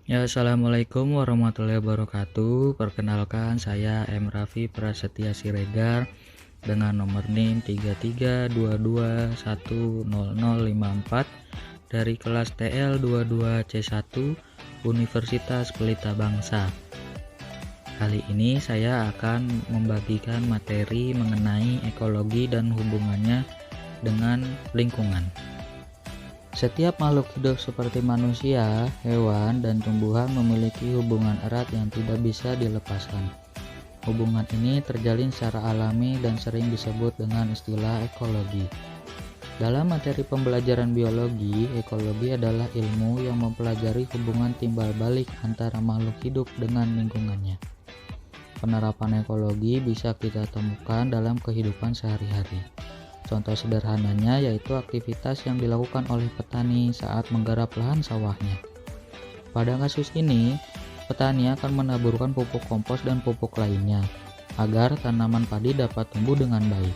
Ya, assalamualaikum warahmatullahi wabarakatuh. Perkenalkan, saya M. Raffi Prasetya Siregar dengan nomor NIM 3322100054 dari kelas TL22C1 Universitas Pelita Bangsa. Kali ini saya akan membagikan materi mengenai ekologi dan hubungannya dengan lingkungan. Setiap makhluk hidup seperti manusia, hewan, dan tumbuhan memiliki hubungan erat yang tidak bisa dilepaskan. Hubungan ini terjalin secara alami dan sering disebut dengan istilah ekologi. Dalam materi pembelajaran biologi, ekologi adalah ilmu yang mempelajari hubungan timbal balik antara makhluk hidup dengan lingkungannya. Penerapan ekologi bisa kita temukan dalam kehidupan sehari-hari. Contoh sederhananya yaitu aktivitas yang dilakukan oleh petani saat menggarap lahan sawahnya. Pada kasus ini, petani akan menaburkan pupuk kompos dan pupuk lainnya agar tanaman padi dapat tumbuh dengan baik.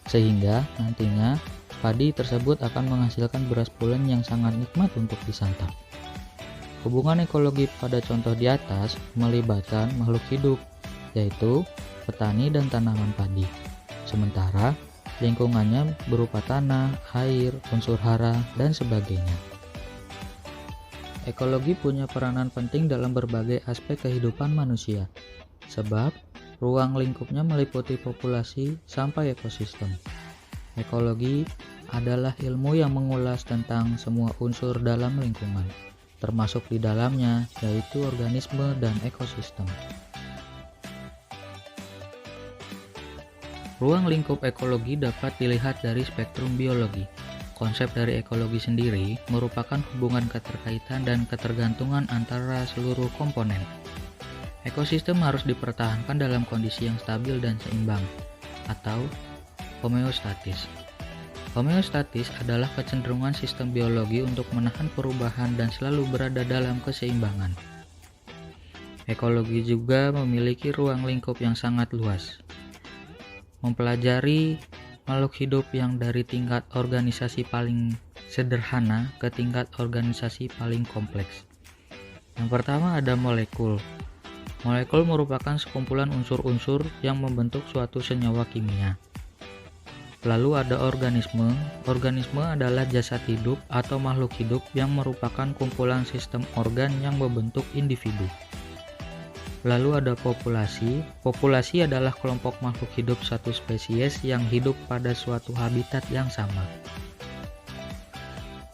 Sehingga nantinya padi tersebut akan menghasilkan beras pulen yang sangat nikmat untuk disantap. Hubungan ekologi pada contoh di atas melibatkan makhluk hidup, yaitu petani dan tanaman padi. Sementara lingkungannya berupa tanah, air, unsur hara, dan sebagainya. Ekologi punya peranan penting dalam berbagai aspek kehidupan manusia, sebab ruang lingkupnya meliputi populasi sampai ekosistem. Ekologi adalah ilmu yang mengulas tentang semua unsur dalam lingkungan, termasuk di dalamnya yaitu organisme dan ekosistem. Ruang lingkup ekologi dapat dilihat dari spektrum biologi. Konsep dari ekologi sendiri merupakan hubungan keterkaitan dan ketergantungan antara seluruh komponen. Ekosistem harus dipertahankan dalam kondisi yang stabil dan seimbang, atau homeostatis. Homeostatis adalah kecenderungan sistem biologi untuk menahan perubahan dan selalu berada dalam keseimbangan. Ekologi juga memiliki ruang lingkup yang sangat luas, mempelajari makhluk hidup yang dari tingkat organisasi paling sederhana ke tingkat organisasi paling kompleks. Yang pertama ada molekul. Molekul merupakan sekumpulan unsur-unsur yang membentuk suatu senyawa kimia. Lalu ada organisme. Organisme adalah jasad hidup atau makhluk hidup yang merupakan kumpulan sistem organ yang membentuk individu. Lalu ada populasi. Populasi adalah kelompok makhluk hidup satu spesies yang hidup pada suatu habitat yang sama.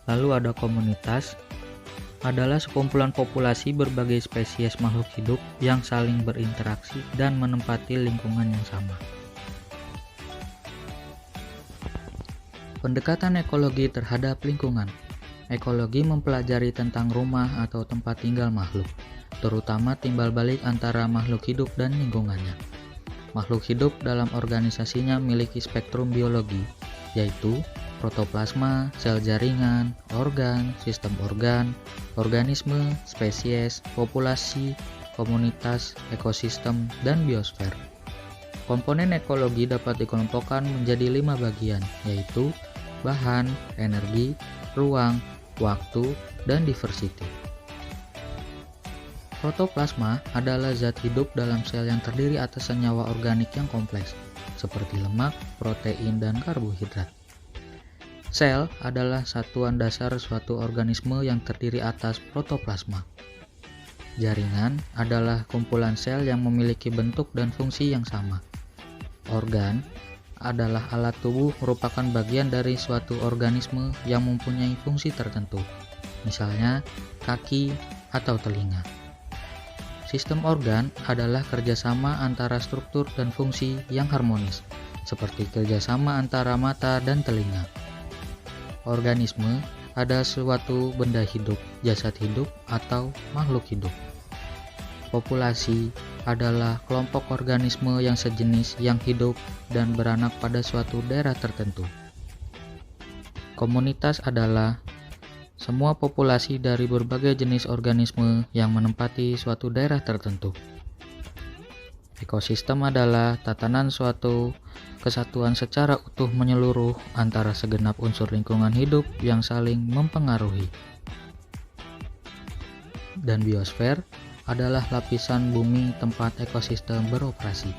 Lalu ada komunitas. Adalah sekumpulan populasi berbagai spesies makhluk hidup yang saling berinteraksi dan menempati lingkungan yang sama. Pendekatan ekologi terhadap lingkungan. Ekologi mempelajari tentang rumah atau tempat tinggal makhluk, terutama timbal balik antara makhluk hidup dan lingkungannya. Makhluk hidup dalam organisasinya memiliki spektrum biologi, yaitu protoplasma, sel jaringan, organ, sistem organ, organisme, spesies, populasi, komunitas, ekosistem, dan biosfer. Komponen ekologi dapat dikelompokkan menjadi 5 bagian, yaitu bahan, energi, ruang, waktu, dan diversity. Protoplasma adalah zat hidup dalam sel yang terdiri atas senyawa organik yang kompleks, seperti lemak, protein, dan karbohidrat. Sel adalah satuan dasar suatu organisme yang terdiri atas protoplasma. Jaringan adalah kumpulan sel yang memiliki bentuk dan fungsi yang sama. Organ adalah alat tubuh merupakan bagian dari suatu organisme yang mempunyai fungsi tertentu, misalnya kaki atau telinga. Sistem organ adalah kerjasama antara struktur dan fungsi yang harmonis, seperti kerjasama antara mata dan telinga. Organisme adalah suatu benda hidup, jasad hidup, atau makhluk hidup. Populasi adalah kelompok organisme yang sejenis yang hidup dan beranak pada suatu daerah tertentu. Komunitas adalah semua populasi dari berbagai jenis organisme yang menempati suatu daerah tertentu. Ekosistem adalah tatanan suatu kesatuan secara utuh menyeluruh antara segenap unsur lingkungan hidup yang saling mempengaruhi. dan biosfer adalah lapisan bumi tempat ekosistem beroperasi.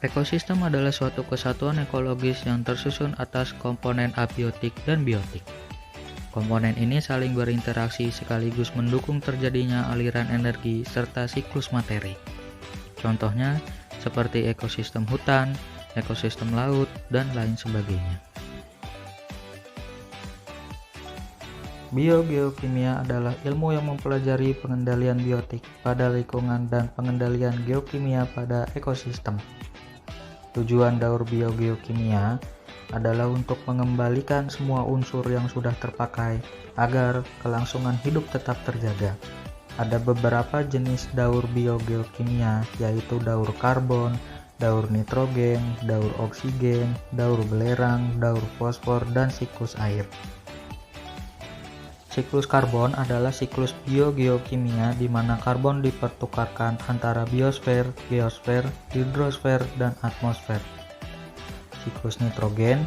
Ekosistem adalah suatu kesatuan ekologis yang tersusun atas komponen abiotik dan biotik. Komponen ini saling berinteraksi sekaligus mendukung terjadinya aliran energi serta siklus materi. Contohnya seperti ekosistem hutan, ekosistem laut, dan lain sebagainya. Biogeokimia adalah ilmu yang mempelajari pengendalian biotik pada lingkungan dan pengendalian geokimia pada ekosistem. Tujuan daur biogeokimia adalah untuk mengembalikan semua unsur yang sudah terpakai agar kelangsungan hidup tetap terjaga. Ada beberapa jenis daur biogeokimia, yaitu daur karbon, daur nitrogen, daur oksigen, daur belerang, daur fosfor, dan siklus air. Siklus karbon adalah siklus biogeokimia di mana karbon dipertukarkan antara biosfer, geosfer, hidrosfer, dan atmosfer. Siklus nitrogen,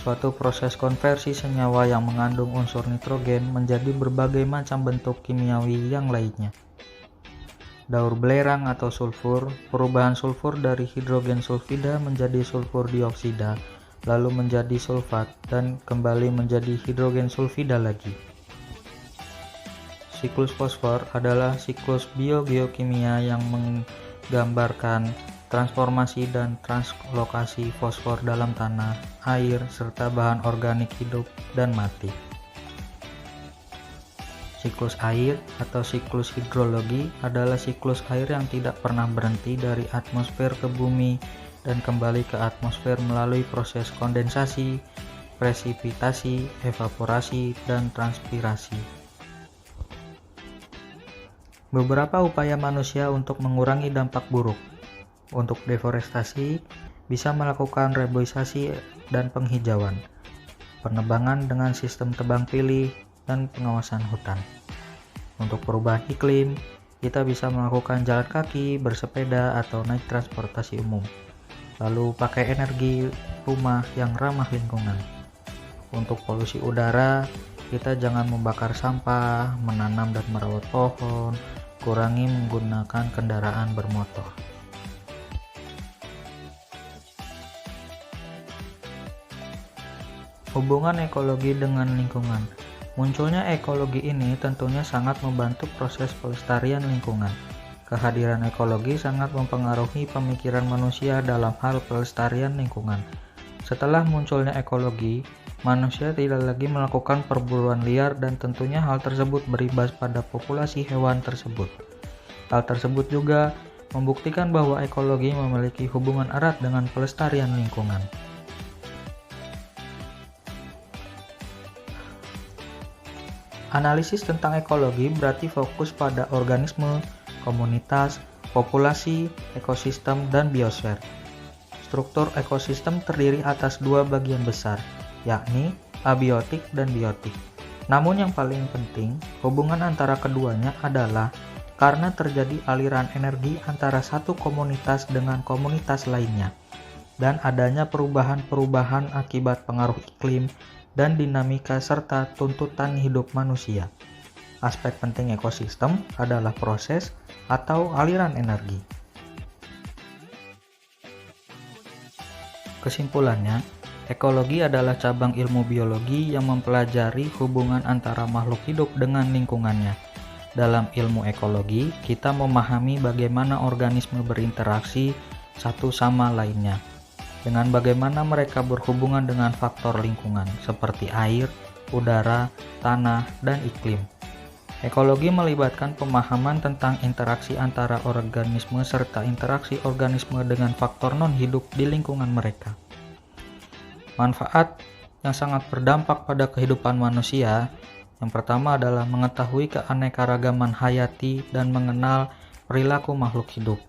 suatu proses konversi senyawa yang mengandung unsur nitrogen menjadi berbagai macam bentuk kimiawi yang lainnya. Daur belerang atau sulfur, perubahan sulfur dari hidrogen sulfida menjadi sulfur dioksida, lalu menjadi sulfat, dan kembali menjadi hidrogen sulfida lagi. Siklus fosfor adalah siklus biogeokimia yang menggambarkan transformasi dan translokasi fosfor dalam tanah, air, serta bahan organik hidup dan mati. Siklus air atau siklus hidrologi adalah siklus air yang tidak pernah berhenti dari atmosfer ke bumi dan kembali ke atmosfer melalui proses kondensasi, presipitasi, evaporasi, dan transpirasi. Beberapa upaya manusia untuk mengurangi dampak buruk. Untuk deforestasi, bisa melakukan reboisasi dan penghijauan, penebangan dengan sistem tebang pilih, dan pengawasan hutan. Untuk perubahan iklim, kita bisa melakukan jalan kaki, bersepeda, atau naik transportasi umum. Lalu pakai energi rumah yang ramah lingkungan. Untuk polusi udara, kita jangan membakar sampah, menanam dan merawat pohon, kurangi menggunakan kendaraan bermotor. Hubungan ekologi dengan lingkungan. Munculnya ekologi ini tentunya sangat membantu proses pelestarian lingkungan. Kehadiran ekologi sangat mempengaruhi pemikiran manusia dalam hal pelestarian lingkungan. Setelah munculnya ekologi, manusia tidak lagi melakukan perburuan liar dan tentunya hal tersebut berimbas pada populasi hewan tersebut. Hal tersebut juga membuktikan bahwa ekologi memiliki hubungan erat dengan pelestarian lingkungan. Analisis tentang ekologi berarti fokus pada organisme, komunitas, populasi, ekosistem, dan biosfer. Struktur ekosistem terdiri atas dua bagian besar, yakni abiotik dan biotik. Namun yang paling penting, hubungan antara keduanya adalah karena terjadi aliran energi antara satu komunitas dengan komunitas lainnya, dan adanya perubahan-perubahan akibat pengaruh iklim dan dinamika serta tuntutan hidup manusia. Aspek penting ekosistem adalah proses atau aliran energi. Kesimpulannya, ekologi adalah cabang ilmu biologi yang mempelajari hubungan antara makhluk hidup dengan lingkungannya. Dalam ilmu ekologi, kita memahami bagaimana organisme berinteraksi satu sama lainnya, dengan bagaimana mereka berhubungan dengan faktor lingkungan seperti air, udara, tanah, dan iklim. Ekologi melibatkan pemahaman tentang interaksi antara organisme serta interaksi organisme dengan faktor non-hidup di lingkungan mereka. Manfaat yang sangat berdampak pada kehidupan manusia, yang pertama adalah mengetahui keanekaragaman hayati dan mengenal perilaku makhluk hidup.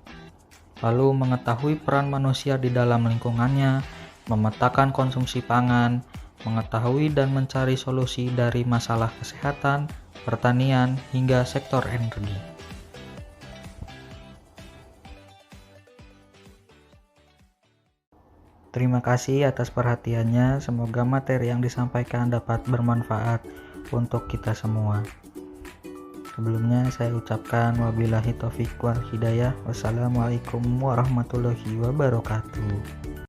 Lalu mengetahui peran manusia di dalam lingkungannya, memetakan konsumsi pangan, mengetahui dan mencari solusi dari masalah kesehatan, pertanian, hingga sektor energi. Terima kasih atas perhatiannya. Semoga materi yang disampaikan dapat bermanfaat untuk kita semua. Sebelumnya saya ucapkan wabillahi taufiq wal hidayah. Wassalamualaikum warahmatullahi wabarakatuh.